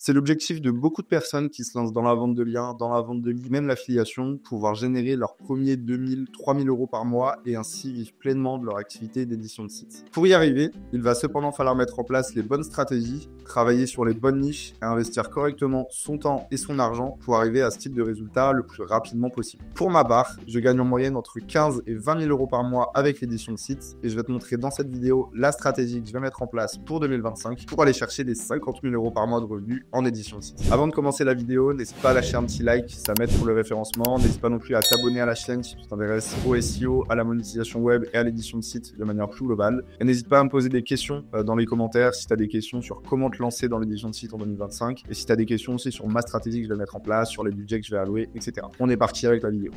C'est l'objectif de beaucoup de personnes qui se lancent dans la vente de liens, dans la vente de leads, même l'affiliation, pouvoir générer leurs premiers 2000, 3000 euros par mois et ainsi vivre pleinement de leur activité d'édition de site. Pour y arriver, il va cependant falloir mettre en place les bonnes stratégies, travailler sur les bonnes niches et investir correctement son temps et son argent pour arriver à ce type de résultat le plus rapidement possible. Pour ma part, je gagne en moyenne entre 15 et 20 000 euros par mois avec l'édition de site et je vais te montrer dans cette vidéo la stratégie que je vais mettre en place pour 2025 pour aller chercher les 50 000 euros par mois de revenus en édition de site. Avant de commencer la vidéo, n'hésite pas à lâcher un petit like, ça m'aide pour le référencement. N'hésite pas non plus à t'abonner à la chaîne si tu t'intéresses au SEO, à la monétisation web et à l'édition de site de manière plus globale. Et n'hésite pas à me poser des questions dans les commentaires si tu as des questions sur comment te lancer dans l'édition de site en 2025 et si tu as des questions aussi sur ma stratégie que je vais mettre en place, sur les budgets que je vais allouer, etc. On est parti avec la vidéo.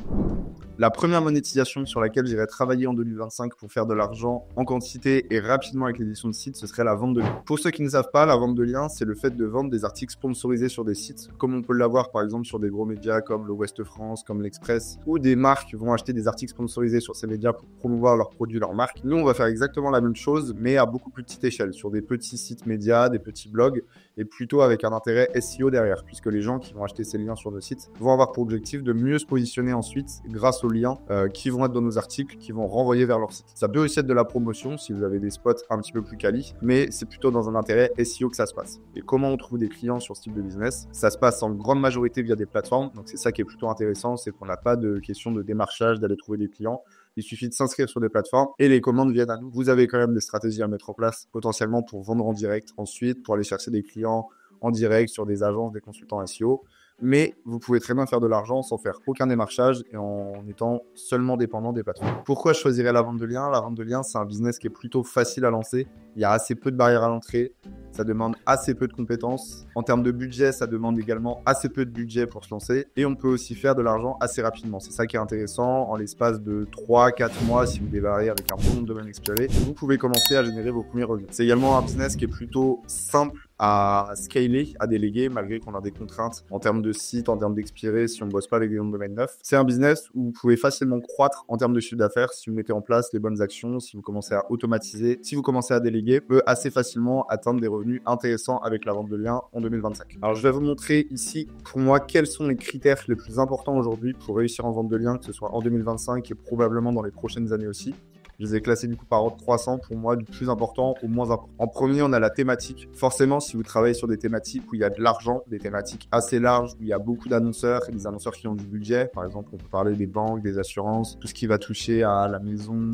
La première monétisation sur laquelle j'irai travailler en 2025 pour faire de l'argent en quantité et rapidement avec l'édition de site, ce serait la vente de liens. Pour ceux qui ne savent pas, la vente de liens, c'est le fait de vendre des articles sponsorisés sur des sites, comme on peut l'avoir par exemple sur des gros médias comme le Ouest France, comme l'Express, où des marques vont acheter des articles sponsorisés sur ces médias pour promouvoir leurs produits, leurs marques. Nous, on va faire exactement la même chose, mais à beaucoup plus petite échelle, sur des petits sites médias, des petits blogs, et plutôt avec un intérêt SEO derrière, puisque les gens qui vont acheter ces liens sur nos sites vont avoir pour objectif de mieux se positionner ensuite grâce aux liens qui vont être dans nos articles, qui vont renvoyer vers leur site. Ça peut aussi être de la promotion si vous avez des spots un petit peu plus quali, mais c'est plutôt dans un intérêt SEO que ça se passe. Et comment on trouve des clients sur ce type de business? Ça se passe en grande majorité via des plateformes, donc c'est ça qui est plutôt intéressant, c'est qu'on n'a pas de question de démarchage, d'aller trouver des clients. Il suffit de s'inscrire sur des plateformes et les commandes viennent à nous. Vous avez quand même des stratégies à mettre en place potentiellement pour vendre en direct ensuite, pour aller chercher des clients en direct sur des agences, des consultants SEO. Mais vous pouvez très bien faire de l'argent sans faire aucun démarchage et en étant seulement dépendant des plateformes. Pourquoi je choisirais la vente de liens? La vente de liens, c'est un business qui est plutôt facile à lancer. Il y a assez peu de barrières à l'entrée. Ça demande assez peu de compétences. En termes de budget, ça demande également assez peu de budget pour se lancer. Et on peut aussi faire de l'argent assez rapidement. C'est ça qui est intéressant. En l'espace de 3-4 mois, si vous démarrez avec un bon nombre de domaines explorés, vous pouvez commencer à générer vos premiers revenus. C'est également un business qui est plutôt simple à scaler, à déléguer, malgré qu'on a des contraintes en termes de site, en termes d'expirer, si on ne bosse pas avec des noms de domaine neufs. C'est un business où vous pouvez facilement croître en termes de chiffre d'affaires si vous mettez en place les bonnes actions, si vous commencez à automatiser, si vous commencez à déléguer, peut assez facilement atteindre des revenus intéressants avec la vente de liens en 2025. Alors, je vais vous montrer ici, pour moi, quels sont les critères les plus importants aujourd'hui pour réussir en vente de liens, que ce soit en 2025 et probablement dans les prochaines années aussi. Je les ai classés du coup par ordre croissant, pour moi, du plus important au moins important. En premier, on a la thématique. Forcément, si vous travaillez sur des thématiques où il y a de l'argent, des thématiques assez larges, où il y a beaucoup d'annonceurs et des annonceurs qui ont du budget, par exemple, on peut parler des banques, des assurances, tout ce qui va toucher à la maison,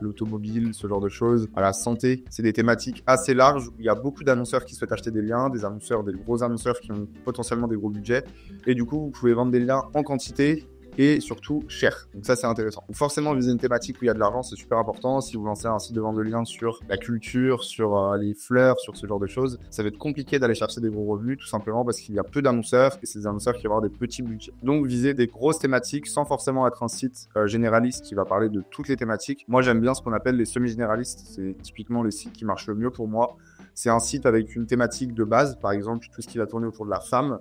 l'automobile, ce genre de choses, à la santé. C'est des thématiques assez larges où il y a beaucoup d'annonceurs qui souhaitent acheter des liens, des annonceurs, des gros annonceurs qui ont potentiellement des gros budgets. Et du coup, vous pouvez vendre des liens en quantité et surtout cher. Donc ça, c'est intéressant. Donc forcément, viser une thématique où il y a de l'argent, c'est super important. Si vous lancez un site de vente de liens sur la culture, sur les fleurs, sur ce genre de choses, ça va être compliqué d'aller chercher des gros revenus, tout simplement parce qu'il y a peu d'annonceurs et c'est des annonceurs qui vont avoir des petits budgets. Donc viser des grosses thématiques sans forcément être un site généraliste qui va parler de toutes les thématiques. Moi, j'aime bien ce qu'on appelle les semi-généralistes. C'est typiquement les sites qui marchent le mieux pour moi. C'est un site avec une thématique de base, par exemple, tout ce qui va tourner autour de la femme,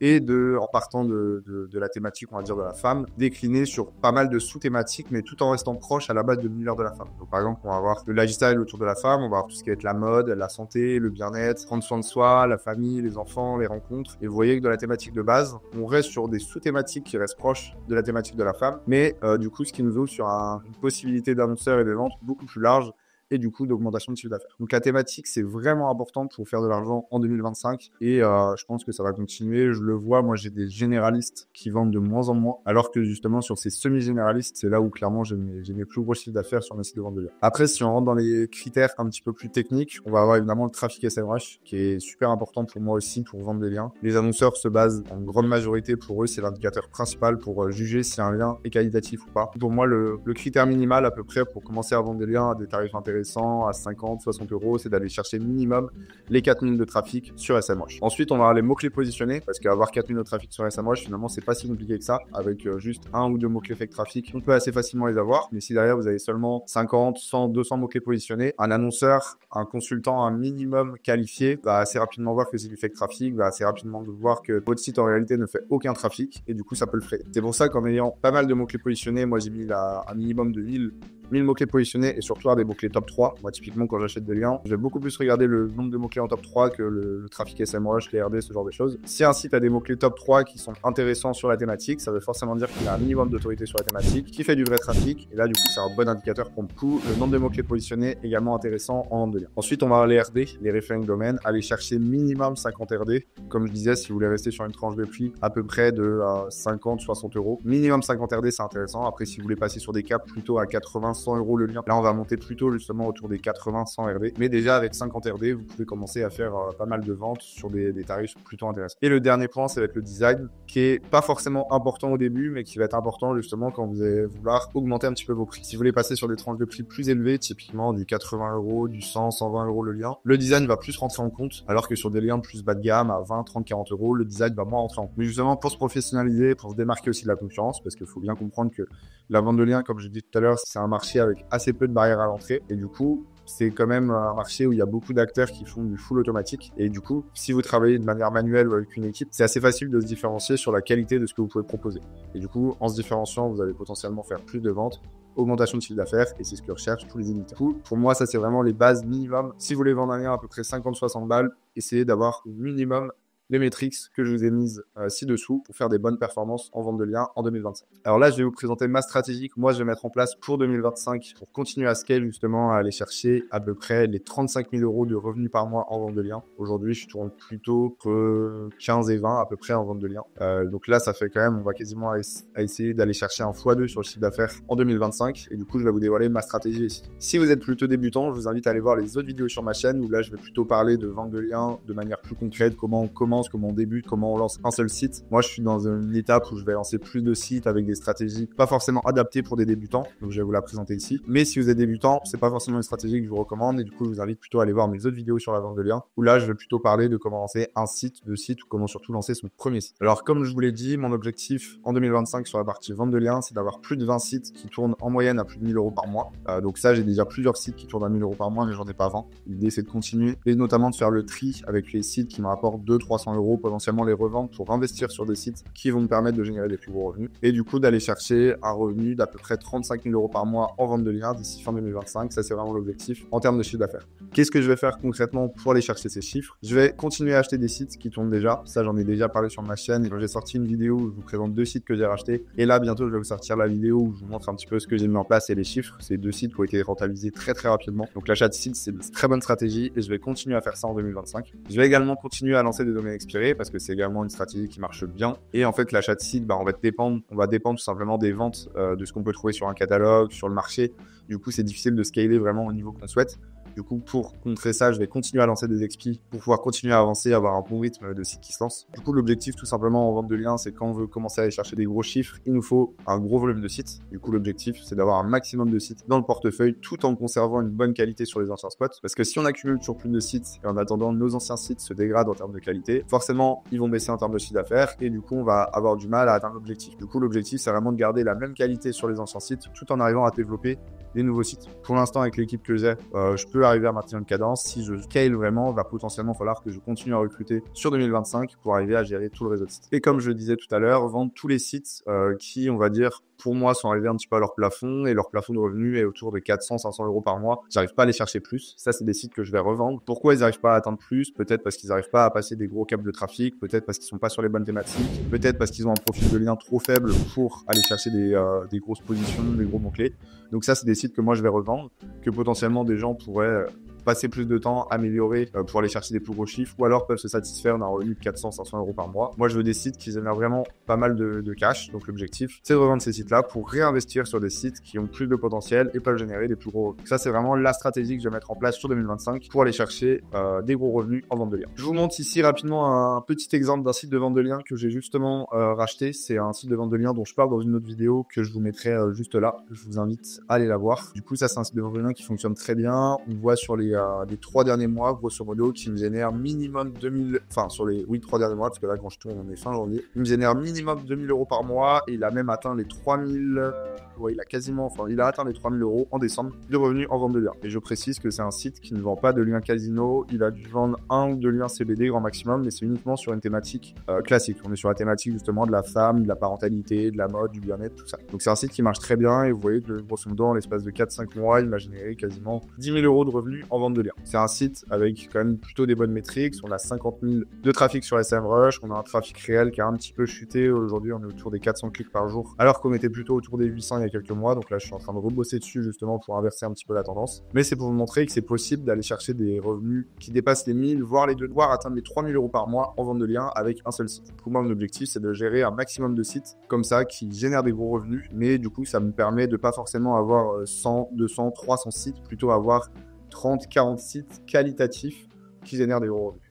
et en partant de la thématique, on va dire, de la femme, décliné sur pas mal de sous-thématiques, mais tout en restant proche à la base de l'univers de la femme. Donc, par exemple, on va avoir le lifestyle autour de la femme, on va avoir tout ce qui va être la mode, la santé, le bien-être, prendre soin de soi, la famille, les enfants, les rencontres. Et vous voyez que dans la thématique de base, on reste sur des sous-thématiques qui restent proches de la thématique de la femme, mais du coup, ce qui nous ouvre sur une possibilité d'annonceurs et de ventes beaucoup plus large, et du coup d'augmentation de chiffre d'affaires. Donc la thématique, c'est vraiment important pour faire de l'argent en 2025 et je pense que ça va continuer. Je le vois, moi j'ai des généralistes qui vendent de moins en moins, alors que justement sur ces semi-généralistes, c'est là où clairement j'ai mes plus gros chiffres d'affaires sur mes sites de vente de liens. Après, si on rentre dans les critères un petit peu plus techniques, on va avoir évidemment le trafic SMH qui est super important pour moi aussi pour vendre des liens. Les annonceurs se basent en grande majorité pour eux, c'est l'indicateur principal pour juger si un lien est qualitatif ou pas. Pour moi, le critère minimal à peu près pour commencer à vendre des liens à des tarifs intéressants à 50, 60 euros, c'est d'aller chercher minimum les 4000 de trafic sur SMH. Ensuite, on va avoir les mots-clés positionnés, parce qu'avoir 4000 de trafic sur SMH, finalement, c'est pas si compliqué que ça. Avec juste un ou deux mots-clés fake trafic, on peut assez facilement les avoir. Mais si derrière, vous avez seulement 50, 100, 200 mots-clés positionnés, un annonceur, un consultant, un minimum qualifié, va assez rapidement voir que c'est du fake trafic, va assez rapidement voir que votre site, en réalité, ne fait aucun trafic, et du coup, ça peut le freiner. C'est pour ça qu'en ayant pas mal de mots-clés positionnés, moi, j'ai mis un minimum de 1000 1000 mots-clés positionnés et surtout des mots-clés top 3. Moi, typiquement, quand j'achète des liens, je vais beaucoup plus regarder le nombre de mots-clés en top 3 que le trafic SMrush, les RD, ce genre de choses. Si un site a des mots-clés top 3 qui sont intéressants sur la thématique, ça veut forcément dire qu'il a un minimum d'autorité sur la thématique, qui fait du vrai trafic. Et là, du coup, c'est un bon indicateur pour le coup. Le nombre de mots-clés positionnés également intéressant en vente de liens. Ensuite, on va avoir les RD, les referring domains. Aller chercher minimum 50 RD. Comme je disais, si vous voulez rester sur une tranche de prix à peu près de 50-60 euros. Minimum 50 RD, c'est intéressant. Après, si vous voulez passer sur des caps plutôt à 80-100 euros le lien, là, on va monter plutôt justement autour des 80-100 RD. Mais déjà, avec 50 RD, vous pouvez commencer à faire pas mal de ventes sur des tarifs plutôt intéressants. Et le dernier point, ça va être le design, qui est pas forcément important au début, mais qui va être important justement quand vous allez vouloir augmenter un petit peu vos prix. Si vous voulez passer sur des tranches de prix plus élevées, typiquement du 80 euros, du 100, 120 euros le lien, le design va plus rentrer en compte, alors que sur des liens plus bas de gamme à 20, 30, 40 euros, le design va moins rentrer en compte. Mais justement, pour se professionnaliser, pour se démarquer aussi de la concurrence, parce qu'il faut bien comprendre que la vente de liens, comme je l'ai dit tout à l'heure, c'est un marché avec assez peu de barrières à l'entrée. Et du coup, c'est quand même un marché où il y a beaucoup d'acteurs qui font du full automatique. Et du coup, si vous travaillez de manière manuelle ou avec une équipe, c'est assez facile de se différencier sur la qualité de ce que vous pouvez proposer. Et du coup, en se différenciant, vous allez potentiellement faire plus de ventes, augmentation de chiffre d'affaires, et c'est ce que recherchent tous les éditeurs. Du coup, pour moi, ça c'est vraiment les bases minimum. Si vous voulez vendre un lien à peu près 50-60 balles, essayez d'avoir au minimum les métriques que je vous ai mises ci-dessous pour faire des bonnes performances en vente de liens en 2025. Alors là, je vais vous présenter ma stratégie que moi, je vais mettre en place pour 2025 pour continuer à scale justement, à aller chercher à peu près les 35 000 euros de revenus par mois en vente de liens. Aujourd'hui, je tourne plutôt que 15 et 20 à peu près en vente de liens. Donc là, ça fait quand même, on va quasiment à essayer d'aller chercher un x2 sur le chiffre d'affaires en 2025. Et du coup, je vais vous dévoiler ma stratégie ici. Si vous êtes plutôt débutant, je vous invite à aller voir les autres vidéos sur ma chaîne où là, je vais plutôt parler de vente de liens de manière plus concrète, comment on commence, comment on débute, comment on lance un seul site. Moi, je suis dans une étape où je vais lancer plus de sites avec des stratégies pas forcément adaptées pour des débutants. Donc, je vais vous la présenter ici. Mais si vous êtes débutant, c'est pas forcément une stratégie que je vous recommande. Et du coup, je vous invite plutôt à aller voir mes autres vidéos sur la vente de liens où là, je vais plutôt parler de comment lancer un site, deux sites ou comment surtout lancer son premier site. Alors, comme je vous l'ai dit, mon objectif en 2025 sur la partie vente de liens, c'est d'avoir plus de 20 sites qui tournent en moyenne à plus de 1000 euros par mois. Donc ça, j'ai déjà plusieurs sites qui tournent à 1000 euros par mois, mais j'en ai pas 20. L'idée, c'est de continuer et notamment de faire le tri avec les sites qui me rapportent 200-300 euros, potentiellement les revendre pour investir sur des sites qui vont me permettre de générer des plus gros revenus et du coup d'aller chercher un revenu d'à peu près 35 000 euros par mois en vente de liens d'ici fin 2025. Ça, c'est vraiment l'objectif en termes de chiffre d'affaires. Qu'est-ce que je vais faire concrètement pour aller chercher ces chiffres? Je vais continuer à acheter des sites qui tournent déjà. Ça, j'en ai déjà parlé sur ma chaîne. J'ai sorti une vidéo où je vous présente 2 sites que j'ai rachetés. Et là, bientôt, je vais vous sortir la vidéo où je vous montre un petit peu ce que j'ai mis en place et les chiffres. C'est 2 sites qui ont été rentabilisés très très rapidement. Donc l'achat de sites, c'est une très bonne stratégie et je vais continuer à faire ça en 2025. Je vais également continuer à lancer des domaines expirés parce que c'est également une stratégie qui marche bien. Et en fait, l'achat de site, on va dépendre tout simplement des ventes, de ce qu'on peut trouver sur un catalogue, sur le marché. Du coup, c'est difficile de scaler vraiment au niveau qu'on souhaite. Du coup, pour contrer ça, je vais continuer à lancer des expis pour pouvoir continuer à avancer, avoir un bon rythme de sites qui se lancent. Du coup, l'objectif tout simplement en vente de liens, c'est quand on veut commencer à aller chercher des gros chiffres, il nous faut un gros volume de sites. Du coup, l'objectif, c'est d'avoir un maximum de sites dans le portefeuille tout en conservant une bonne qualité sur les anciens spots. Parce que si on accumule toujours plus de sites et en attendant nos anciens sites se dégradent en termes de qualité, forcément, ils vont baisser en termes de chiffre d'affaires et du coup, on va avoir du mal à atteindre l'objectif. Du coup, l'objectif, c'est vraiment de garder la même qualité sur les anciens sites tout en arrivant à développer des nouveaux sites. Pour l'instant, avec l'équipe que j'ai, je peux arriver à maintenir une cadence. Si je scale vraiment, il va potentiellement falloir que je continue à recruter sur 2025 pour arriver à gérer tout le réseau de sites. Et comme je le disais tout à l'heure, vendre tous les sites qui, on va dire, pour moi, sont arrivés un petit peu à leur plafond et leur plafond de revenus est autour de 400-500 euros par mois. J'arrive pas à les chercher plus. Ça, c'est des sites que je vais revendre. Pourquoi ils n'arrivent pas à atteindre plus? Peut-être parce qu'ils n'arrivent pas à passer des gros câbles de trafic, peut-être parce qu'ils sont pas sur les bonnes thématiques, peut-être parce qu'ils ont un profil de lien trop faible pour aller chercher des grosses positions, des gros mots-clés. Donc ça, c'est des sites que moi, je vais revendre, que potentiellement des gens pourraient passer plus de temps, améliorer pour aller chercher des plus gros chiffres, ou alors peuvent se satisfaire d'un revenu de 400-500 euros par mois. Moi, je veux des sites qui génèrent vraiment pas mal de cash. Donc, l'objectif, c'est de revendre ces sites-là pour réinvestir sur des sites qui ont plus de potentiel et peuvent générer des plus gros revenus. Ça, c'est vraiment la stratégie que je vais mettre en place sur 2025 pour aller chercher des gros revenus en vente de liens. Je vous montre ici rapidement un petit exemple d'un site de vente de liens que j'ai justement racheté. C'est un site de vente de liens dont je parle dans une autre vidéo que je vous mettrai juste là. Je vous invite à aller la voir. Du coup, ça, c'est un site de vente de liens qui fonctionne très bien. On voit sur les 3 derniers mois, grosso modo, qui me génère minimum 2000, enfin sur les 3 derniers mois, parce que là quand je tourne on est fin janvier, il me génère minimum 2000 euros par mois et il a même atteint les 3000, ouais, il a atteint les 3 000 euros en décembre de revenus en vente de liens. Et je précise que c'est un site qui ne vend pas de liens casino. Il a dû vendre 1 ou 2 liens CBD grand maximum, mais c'est uniquement sur une thématique classique. On est sur la thématique justement de la femme, de la parentalité, de la mode, du bien-être, tout ça. Donc c'est un site qui marche très bien et vous voyez que grosso modo, en l'espace de 4-5 mois, il m'a généré quasiment 10 000 euros de revenus en vente de liens. C'est un site avec quand même plutôt des bonnes métriques. On a 50 000 de trafic sur SEMrush. On a un trafic réel qui a un petit peu chuté. Aujourd'hui, on est autour des 400 clics par jour, alors qu'on était plutôt autour des 800 il y a quelques mois. Donc là, je suis en train de rebosser dessus justement pour inverser un petit peu la tendance. Mais c'est pour vous montrer que c'est possible d'aller chercher des revenus qui dépassent les 1000, voire atteindre les 3 000 euros par mois en vente de liens avec un seul site. Pour moi, mon objectif, c'est de gérer un maximum de sites comme ça qui génèrent des gros revenus. Mais du coup, ça me permet de pas forcément avoir 100, 200, 300 sites, plutôt avoir 30, 40 sites qualitatifs qui génèrent des gros revenus.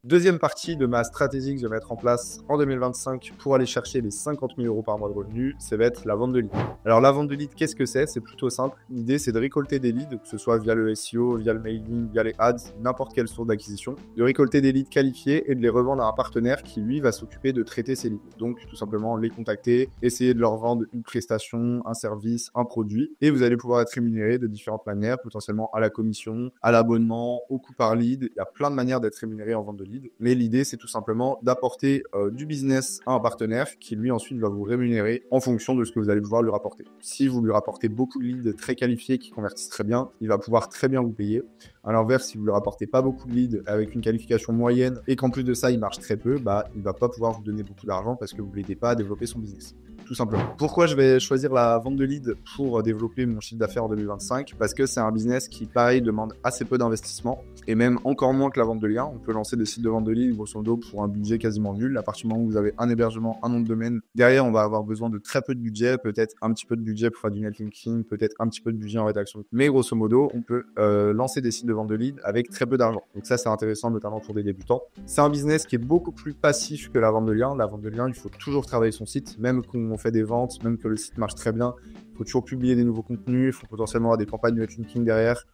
Deuxième partie de ma stratégie que je vais mettre en place en 2025 pour aller chercher les 50 000 euros par mois de revenus, ça va être la vente de leads. Alors la vente de leads, qu'est-ce que c'est? C'est plutôt simple. L'idée, c'est de récolter des leads, que ce soit via le SEO, via le mailing, via les ads, n'importe quelle source d'acquisition, de récolter des leads qualifiés et de les revendre à un partenaire qui, lui, va s'occuper de traiter ces leads. Donc, tout simplement, les contacter, essayer de leur vendre une prestation, un service, un produit, et vous allez pouvoir être rémunéré de différentes manières, potentiellement à la commission, à l'abonnement, au coût par lead. Il y a plein de manières d'être rémunéré en vente de leads. Mais l'idée, c'est tout simplement d'apporter du business à un partenaire qui, lui, ensuite, va vous rémunérer en fonction de ce que vous allez pouvoir lui rapporter. Si vous lui rapportez beaucoup de leads très qualifiés qui convertissent très bien, il va pouvoir très bien vous payer. À l'inverse, si vous lui rapportez pas beaucoup de leads avec une qualification moyenne et qu'en plus de ça, il marche très peu, il va pas pouvoir vous donner beaucoup d'argent parce que vous ne l'aidez pas à développer son business. Tout simplement. Pourquoi je vais choisir la vente de leads pour développer mon chiffre d'affaires en 2025? Parce que c'est un business qui, pareil, demande assez peu d'investissement et même encore moins que la vente de liens. On peut lancer des sites de vente de leads, grosso modo, pour un budget quasiment nul. À partir du moment où vous avez un hébergement, un nom de domaine, derrière, on va avoir besoin de très peu de budget, peut-être un petit peu de budget pour faire du netlinking, peut-être un petit peu de budget en rédaction. Mais grosso modo, on peut lancer des sites de vente de leads avec très peu d'argent. Donc ça, c'est intéressant, notamment pour des débutants. C'est un business qui est beaucoup plus passif que la vente de liens. La vente de liens, il faut toujours travailler son site, même quand on fait des ventes, même que le site marche très bien. Il faut toujours publier des nouveaux contenus, il faut potentiellement avoir des campagnes de netlinking derrière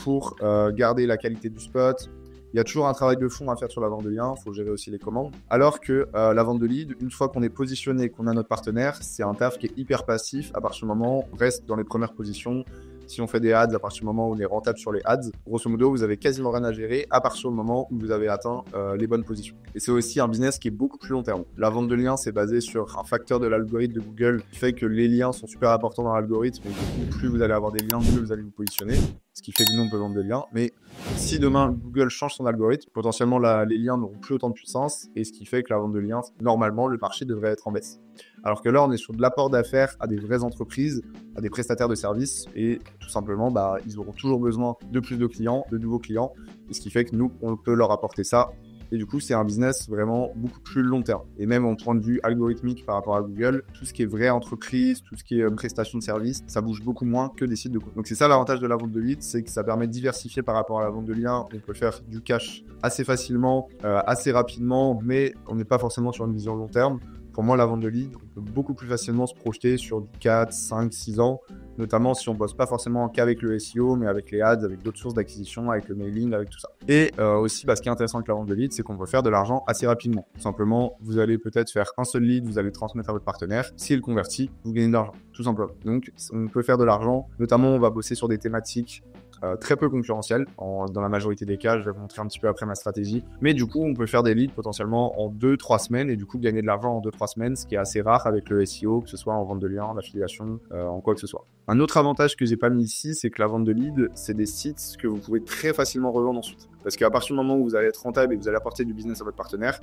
pour garder la qualité du spot. Il y a toujours un travail de fond à faire sur la vente de liens, il faut gérer aussi les commandes. Alors que la vente de lead, une fois qu'on est positionné, qu'on a notre partenaire, c'est un taf qui est hyper passif. À partir du moment où on reste dans les premières positions, si on fait des ads, à partir du moment où on est rentable sur les ads, grosso modo, vous avez quasiment rien à gérer à partir du moment où vous avez atteint les bonnes positions. Et c'est aussi un business qui est beaucoup plus long terme. La vente de liens, c'est basé sur un facteur de l'algorithme de Google qui fait que les liens sont super importants dans l'algorithme. Et du coup, plus vous allez avoir des liens, plus vous allez vous positionner. Ce qui fait que nous, on peut vendre des liens. Mais si demain, Google change son algorithme, potentiellement, les liens n'auront plus autant de puissance. Et ce qui fait que la vente de liens, normalement, le marché devrait être en baisse. Alors que là, on est sur de l'apport d'affaires à des vraies entreprises, à des prestataires de services. Et tout simplement, ils auront toujours besoin de plus de clients, de nouveaux clients. Et ce qui fait que nous, on peut leur apporter ça. Et du coup, c'est un business vraiment beaucoup plus long terme. Et même en point de vue algorithmique par rapport à Google, tout ce qui est vraie entreprise, tout ce qui est prestation de services, ça bouge beaucoup moins que des sites de contenu. Donc c'est ça l'avantage de la vente de leads, c'est que ça permet de diversifier par rapport à la vente de liens. On peut faire du cash assez facilement, assez rapidement, mais on n'est pas forcément sur une vision long terme. Pour moi, la vente de leads, on peut beaucoup plus facilement se projeter sur du 4, 5, 6 ans, notamment si on bosse pas forcément qu'avec le SEO, mais avec les ads, avec d'autres sources d'acquisition, avec le mailing, avec tout ça. Et aussi, ce qui est intéressant avec la vente de leads, c'est qu'on peut faire de l'argent assez rapidement. Tout simplement, vous allez peut-être faire un seul lead, vous allez le transmettre à votre partenaire. S'il convertit, vous gagnez de l'argent, tout simplement. Donc, on peut faire de l'argent. Notamment, on va bosser sur des thématiques très peu concurrentiel dans la majorité des cas. Je vais vous montrer un petit peu après ma stratégie, mais du coup on peut faire des leads potentiellement en 2-3 semaines et du coup gagner de l'argent en 2-3 semaines, ce qui est assez rare avec le SEO, que ce soit en vente de liens, en affiliation, en quoi que ce soit. Un autre avantage que j'ai pas mis ici, c'est que la vente de leads, c'est des sites que vous pouvez très facilement revendre ensuite. Parce qu'à partir du moment où vous allez être rentable et que vous allez apporter du business à votre partenaire,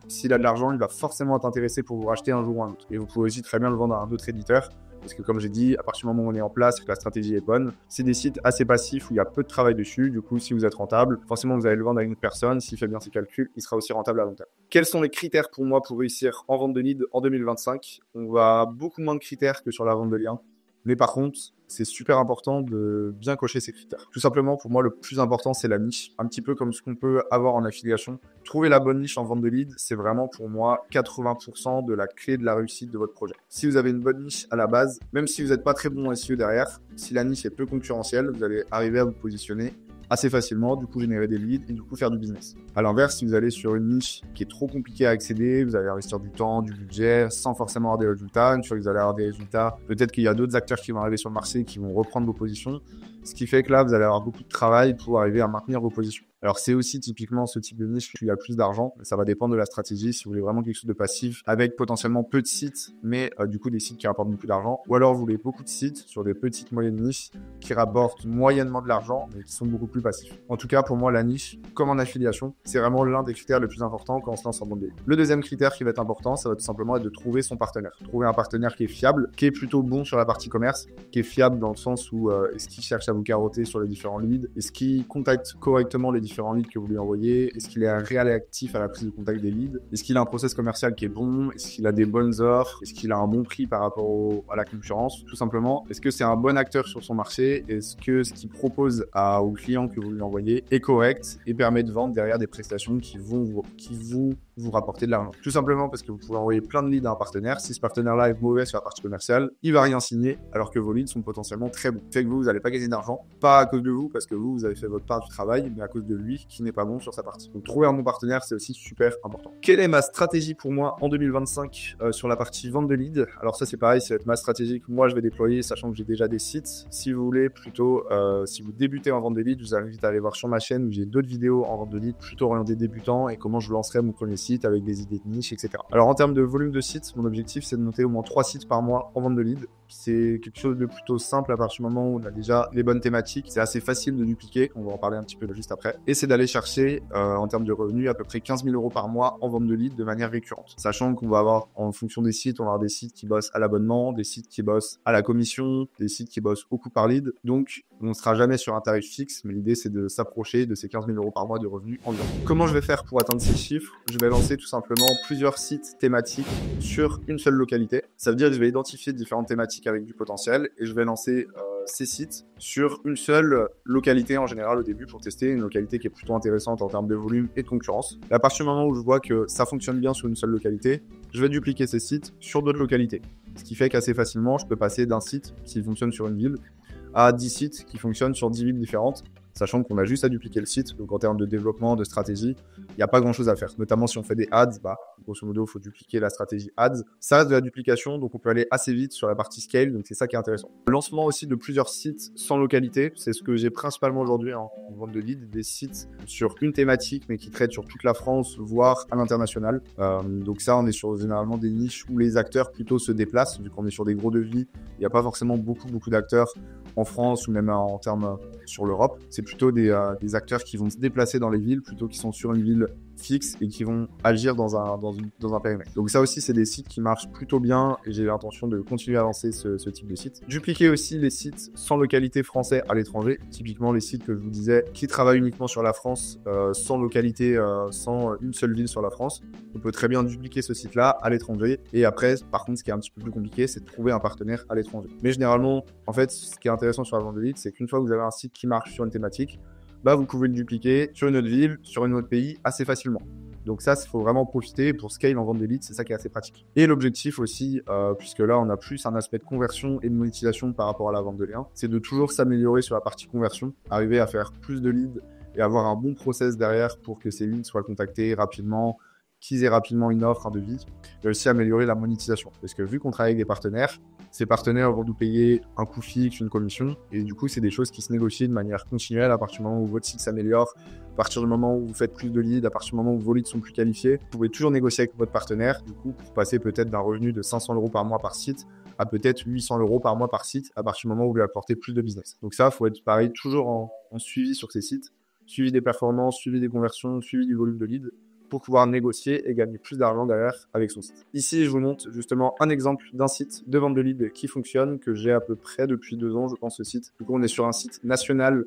s'il a de l'argent, il va forcément être intéressé pour vous racheter un jour ou un autre. Et vous pouvez aussi très bien le vendre à un autre éditeur. Parce que comme j'ai dit, à partir du moment où on est en place et que la stratégie est bonne, c'est des sites assez passifs où il y a peu de travail dessus. Du coup, si vous êtes rentable, forcément, vous allez le vendre à une autre personne. S'il fait bien ses calculs, il sera aussi rentable à long terme. Quels sont les critères pour moi pour réussir en vente de lead en 2025? On va beaucoup moins de critères que sur la vente de liens. Mais par contre, c'est super important de bien cocher ces critères. Tout simplement, pour moi, le plus important, c'est la niche. Un petit peu comme ce qu'on peut avoir en affiliation. Trouver la bonne niche en vente de lead, c'est vraiment pour moi 80% de la clé de la réussite de votre projet. Si vous avez une bonne niche à la base, même si vous n'êtes pas très bon en SEO derrière, si la niche est peu concurrentielle, vous allez arriver à vous positionner assez facilement, du coup générer des leads et du coup faire du business. À l'inverse, si vous allez sur une niche qui est trop compliquée à accéder, vous allez investir du temps, du budget, sans forcément avoir des résultats. Une fois que vous allez avoir des résultats, peut-être qu'il y a d'autres acteurs qui vont arriver sur le marché qui vont reprendre vos positions. Ce qui fait que là, vous allez avoir beaucoup de travail pour arriver à maintenir vos positions. Alors, c'est aussi typiquement ce type de niche où il y a plus d'argent. Ça va dépendre de la stratégie. Si vous voulez vraiment quelque chose de passif avec potentiellement peu de sites, mais du coup des sites qui rapportent beaucoup d'argent. Ou alors, vous voulez beaucoup de sites sur des petites moyennes niches qui rapportent moyennement de l'argent, mais qui sont beaucoup plus passifs. En tout cas, pour moi, la niche, comme en affiliation, c'est vraiment l'un des critères les plus importants quand on se lance en vente de leads. Le deuxième critère qui va être important, ça va tout simplement être de trouver son partenaire. Trouver un partenaire qui est fiable, qui est plutôt bon sur la partie commerce, qui est fiable dans le sens où est-ce qu'il cherche à vous carotter sur les différents leads, est-ce qu'il contacte correctement les différents leads que vous lui envoyez, est-ce qu'il est réactif à la prise de contact des leads, est-ce qu'il a un process commercial qui est bon, est-ce qu'il a des bonnes offres, est-ce qu'il a un bon prix par rapport à la concurrence, tout simplement, est-ce que c'est un bon acteur sur son marché, est-ce que ce qu'il propose aux clients que vous lui envoyez est correct et permet de vendre derrière des prestations qui vont vous rapporter de l'argent. Tout simplement parce que vous pouvez envoyer plein de leads à un partenaire. Si ce partenaire-là est mauvais sur la partie commerciale, il va rien signer alors que vos leads sont potentiellement très bons. Fait que vous n'allez pas gagner d'argent, pas à cause de vous parce que vous avez fait votre part du travail, mais à cause de lui qui n'est pas bon sur sa partie. Donc trouver un bon partenaire, c'est aussi super important. Quelle est ma stratégie pour moi en 2025 sur la partie vente de leads? Alors ça c'est pareil, ça va être ma stratégie que moi je vais déployer, sachant que j'ai déjà des sites. Si vous voulez plutôt, si vous débutez en vente de leads, je vous invite à aller voir sur ma chaîne où j'ai d'autres vidéos en vente de leads plutôt orientées débutants et comment je lancerai mon premier site avec des idées de niche, etc. Alors en termes de volume de sites, mon objectif c'est de monter au moins 3 sites par mois en vente de leads. C'est quelque chose de plutôt simple à partir du moment où on a déjà les bonnes thématiques. C'est assez facile de dupliquer, on va en parler un petit peu juste après. Et c'est d'aller chercher en termes de revenus à peu près 15 000 € par mois en vente de leads de manière récurrente. Sachant qu'on va avoir, en fonction des sites, on va avoir des sites qui bossent à l'abonnement, des sites qui bossent à la commission, des sites qui bossent au coût par lead. Donc on ne sera jamais sur un tarif fixe, mais l'idée c'est de s'approcher de ces 15 000 € par mois de revenus environ. Comment je vais faire pour atteindre ces chiffres? Je vais lancer tout simplement plusieurs sites thématiques sur une seule localité. Ça veut dire que je vais identifier différentes thématiques avec du potentiel et je vais lancer ces sites sur une seule localité en général au début pour tester une localité qui est plutôt intéressante en termes de volume et de concurrence. Et à partir du moment où je vois que ça fonctionne bien sur une seule localité, je vais dupliquer ces sites sur d'autres localités. Ce qui fait qu'assez facilement, je peux passer d'un site qui fonctionne sur une ville à 10 sites qui fonctionnent sur 10 villes différentes, sachant qu'on a juste à dupliquer le site. Donc en termes de développement, de stratégie, il n'y a pas grand chose à faire. Notamment si on fait des ads, grosso modo, il faut dupliquer la stratégie ads. Ça reste de la duplication, donc on peut aller assez vite sur la partie scale, donc c'est ça qui est intéressant. Le lancement aussi de plusieurs sites sans localité, c'est ce que j'ai principalement aujourd'hui en vente de leads, des sites sur une thématique, mais qui traitent sur toute la France, voire à l'international. Donc ça, on est sur généralement des niches où les acteurs plutôt se déplacent, vu qu'on est sur des gros devis, il n'y a pas forcément beaucoup d'acteurs en France ou même en termes sur l'Europe. C'est plutôt des acteurs qui vont se déplacer dans les villes plutôt qu'ils sont sur une ville fixe et qui vont agir dans un périmètre. Donc ça aussi, c'est des sites qui marchent plutôt bien et j'ai l'intention de continuer à lancer ce type de site. Dupliquer aussi les sites sans localité français à l'étranger, typiquement les sites que je vous disais qui travaillent uniquement sur la France, sans localité, sans une seule ville sur la France. On peut très bien dupliquer ce site-là à l'étranger et après, par contre, ce qui est un petit peu plus compliqué, c'est de trouver un partenaire à l'étranger. Mais généralement, en fait, ce qui est intéressant sur la vente de leads, c'est qu'une fois que vous avez un site qui marche sur une thématique, vous pouvez le dupliquer sur une autre ville, sur un autre pays assez facilement. Donc ça, il faut vraiment profiter pour scale en vente de leads, c'est ça qui est assez pratique. Et l'objectif aussi, puisque là, on a plus un aspect de conversion et de monétisation par rapport à la vente de liens, c'est de toujours s'améliorer sur la partie conversion, arriver à faire plus de leads et avoir un bon process derrière pour que ces leads soient contactés rapidement, qu'ils aient rapidement une offre, un devis, et aussi améliorer la monétisation. Parce que vu qu'on travaille avec des partenaires, ces partenaires vont nous payer un coût fixe, une commission, et du coup, c'est des choses qui se négocient de manière continuelle à partir du moment où votre site s'améliore, à partir du moment où vous faites plus de leads, à partir du moment où vos leads sont plus qualifiés. Vous pouvez toujours négocier avec votre partenaire, du coup, pour passer peut-être d'un revenu de 500 € par mois par site à peut-être 800 € par mois par site, à partir du moment où vous lui apportez plus de business. Donc ça, il faut être pareil, toujours en suivi sur ces sites, suivi des performances, suivi des conversions, suivi du volume de leads, pour pouvoir négocier et gagner plus d'argent derrière avec son site. Ici, je vous montre justement un exemple d'un site de vente de leads qui fonctionne, que j'ai à peu près depuis 2 ans, je pense, ce site. Du coup, on est sur un site national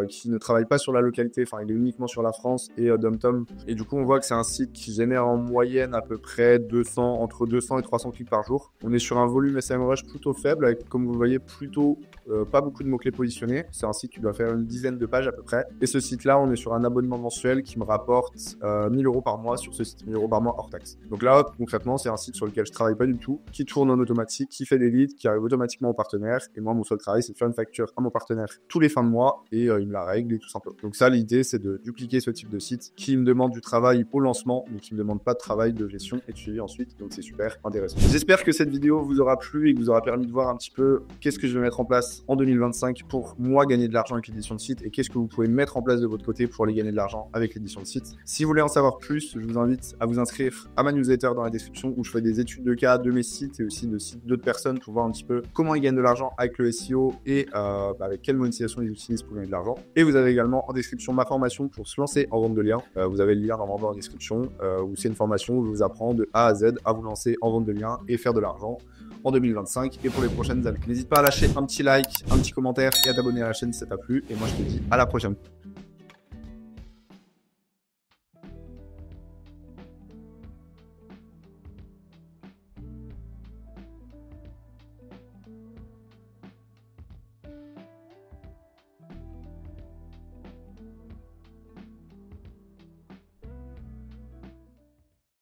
qui ne travaille pas sur la localité, enfin, il est uniquement sur la France et DomTom. Et du coup, on voit que c'est un site qui génère en moyenne à peu près entre 200 et 300 clics par jour. On est sur un volume SEMrush plutôt faible, avec, comme vous le voyez, plutôt pas beaucoup de mots-clés positionnés. C'est un site qui doit faire une dizaine de pages à peu près. Et ce site-là, on est sur un abonnement mensuel qui me rapporte 1000 euros par mois sur ce site, 1000 euros par mois hors taxe. Donc là, concrètement, c'est un site sur lequel je travaille pas du tout, qui tourne en automatique, qui fait des leads, qui arrive automatiquement au partenaire. Et moi, mon seul travail, c'est de faire une facture à mon partenaire tous les fins de mois et il me la règle et tout simplement. Donc ça, l'idée, c'est de dupliquer ce type de site qui me demande du travail au lancement, mais qui me demande pas de travail de gestion et de suivi ensuite. Donc c'est super intéressant. J'espère que cette vidéo vous aura plu et que vous aura permis de voir un petit peu qu'est-ce que je vais mettre en place en 2025 pour moi gagner de l'argent avec l'édition de site et qu'est-ce que vous pouvez mettre en place de votre côté pour aller gagner de l'argent avec l'édition de site. Si vous voulez en savoir plus, je vous invite à vous inscrire à ma newsletter dans la description où je fais des études de cas de mes sites et aussi de sites d'autres personnes pour voir un petit peu comment ils gagnent de l'argent avec le SEO et avec quelle monétisation ils utilisent pour gagner de l'argent. Et vous avez également en description ma formation pour se lancer en vente de liens. Vous avez le lien normalement en description où c'est une formation où je vous apprends de A à Z à vous lancer en vente de liens et faire de l'argent en 2025 et pour les prochaines années. N'hésite pas à lâcher un petit like, un petit commentaire et à t'abonner à la chaîne si ça t'a plu. Et moi, je te dis à la prochaine.